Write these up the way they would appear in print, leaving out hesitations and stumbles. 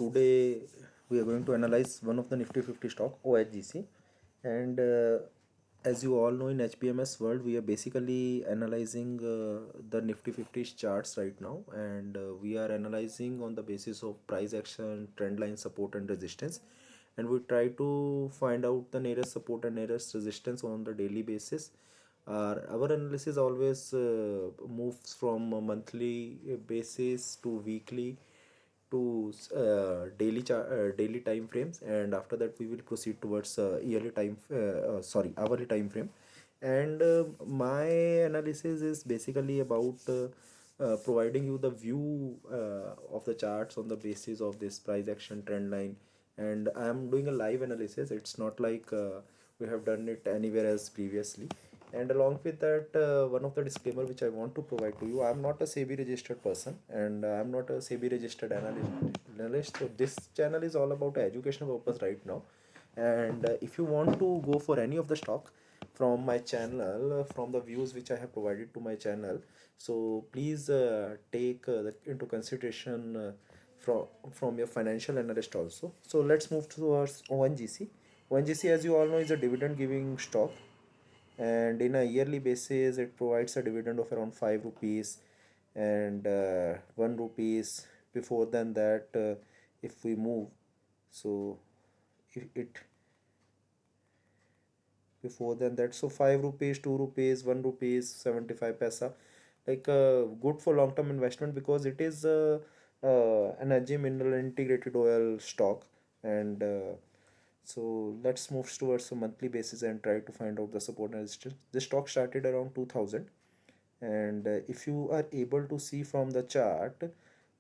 Today we are going to analyze one of the Nifty 50 stock, OHGC. And as you all know, in HPMS world, we are basically analyzing the Nifty 50 charts right now, and we are analyzing on the basis of price action, trend line, support and resistance. And we try to find out the nearest support and nearest resistance on the daily basis. Our analysis always moves from a monthly basis to weekly to daily time frames, and after that we will proceed towards hourly time frame. And my analysis is basically about providing you the view of the charts on the basis of this price action trend line. And I am doing a live analysis. It's not like we have done it anywhere else previously. And along with that, one of the disclaimer which I want to provide to you, I'm not a SEBI registered person, and I'm not a SEBI registered analyst. So this channel is all about educational purpose right now. And if you want to go for any of the stock from my channel, from the views which I have provided to my channel, so please take into consideration from your financial analyst also. So let's move towards ONGC. ONGC, as you all know, is a dividend giving stock, and in a yearly basis it provides a dividend of around 5 rupees and 1 rupees. Before than that, if we move, so it before than that, so 5 rupees, 2 rupees, 1 rupees 75 paisa, like good for long term investment, because it is energy mineral integrated oil stock. And so let's move towards a monthly basis and try to find out the support and resistance. This stock started around 2000, and if you are able to see from the chart,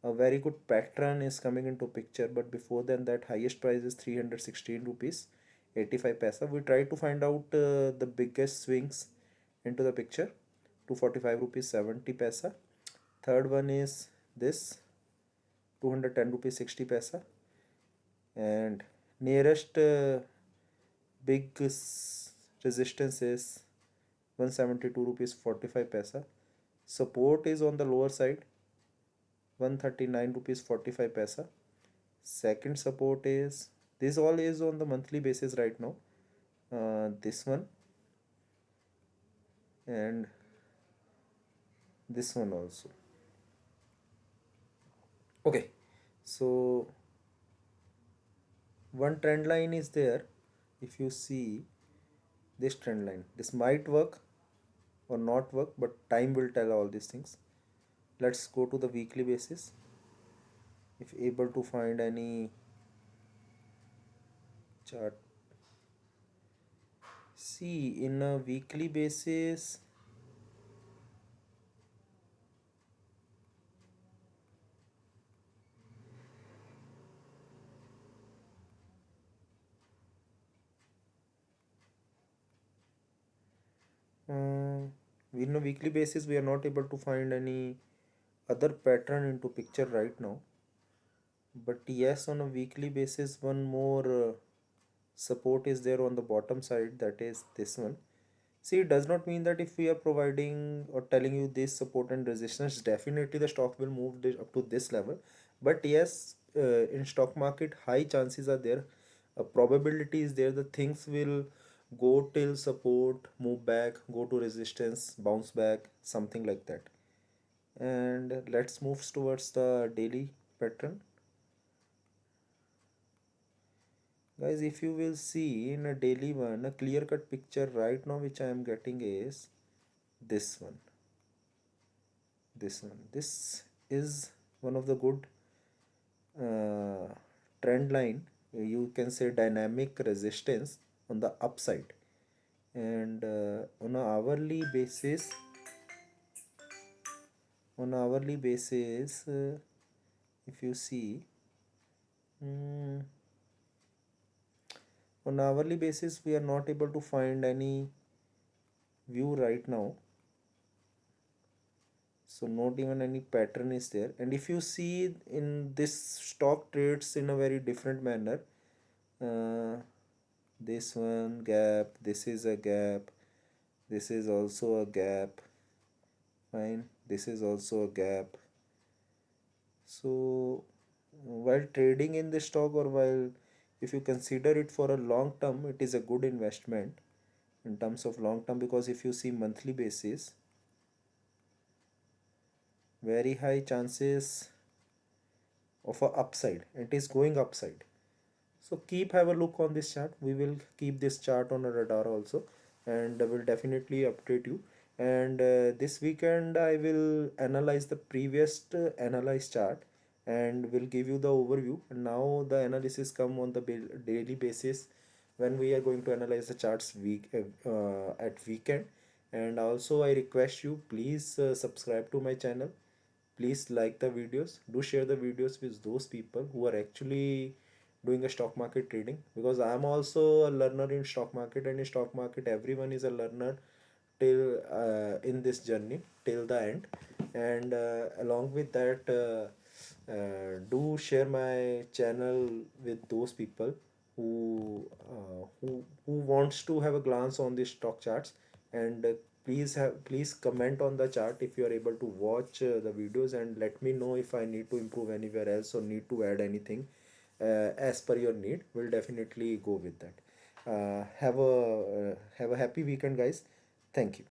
a very good pattern is coming into picture. But before then, that highest price is 316 rupees 85 paisa. We try to find out the biggest swings into the picture, 245 rupees 70 paisa. Third one is this, 210 rupees 60 paisa. And nearest big resistance is 172 rupees 45 paisa. Support is on the lower side, 139 rupees 45 paisa. Second support is, this all is on the monthly basis right now, this one and this one also. Okay, so one trend line is there. If you see this trend line, this might work or not work, but time will tell all these things. Let's go to the weekly basis. If able to find any chart, see in a weekly basis, uh, in a weekly basis we are not able to find any other pattern into picture right now. But yes, on a weekly basis, one more support is there on the bottom side, that is this one. See, it does not mean that if we are providing or telling you this support and resistance, definitely the stock will move up to this level. But yes, in stock market, high chances are there, a probability is there that things will go till support, move back, go to resistance, bounce back, something like that. And let's move towards the daily pattern. Guys, if you will see in a daily one, a clear cut picture right now which I am getting is this one. This is one of the good uh, trend line. You can say dynamic resistance on the upside. And on a hourly basis, if you see, mm, on hourly basis we are not able to find any view right now, so not even any pattern is there. And if you see, in this stock trades in a very different manner. uh, this one gap, this is a gap, this is also a gap, fine, this is also a gap. So while trading in the stock, or while if you consider it for a long term, it is a good investment in terms of long term, because if you see monthly basis, very high chances of a upside, it is going upside. So keep have a look on this chart. We will keep this chart on a radar also, and will definitely update you. And this weekend I will analyze the previous analyzed chart, and will give you the overview. And now the analysis come on the daily basis, when we are going to analyze the charts at weekend. And also I request you, please subscribe to my channel, please like the videos, do share the videos with those people who are actually doing a stock market trading, because I am also a learner in stock market, and in stock market everyone is a learner till in this journey till the end. And along with that, do share my channel with those people who wants to have a glance on the stock charts. And please comment on the chart if you are able to watch the videos, and let me know if I need to improve anywhere else or need to add anything as per your need. We'll definitely go with that. Have a happy weekend, guys. Thank you.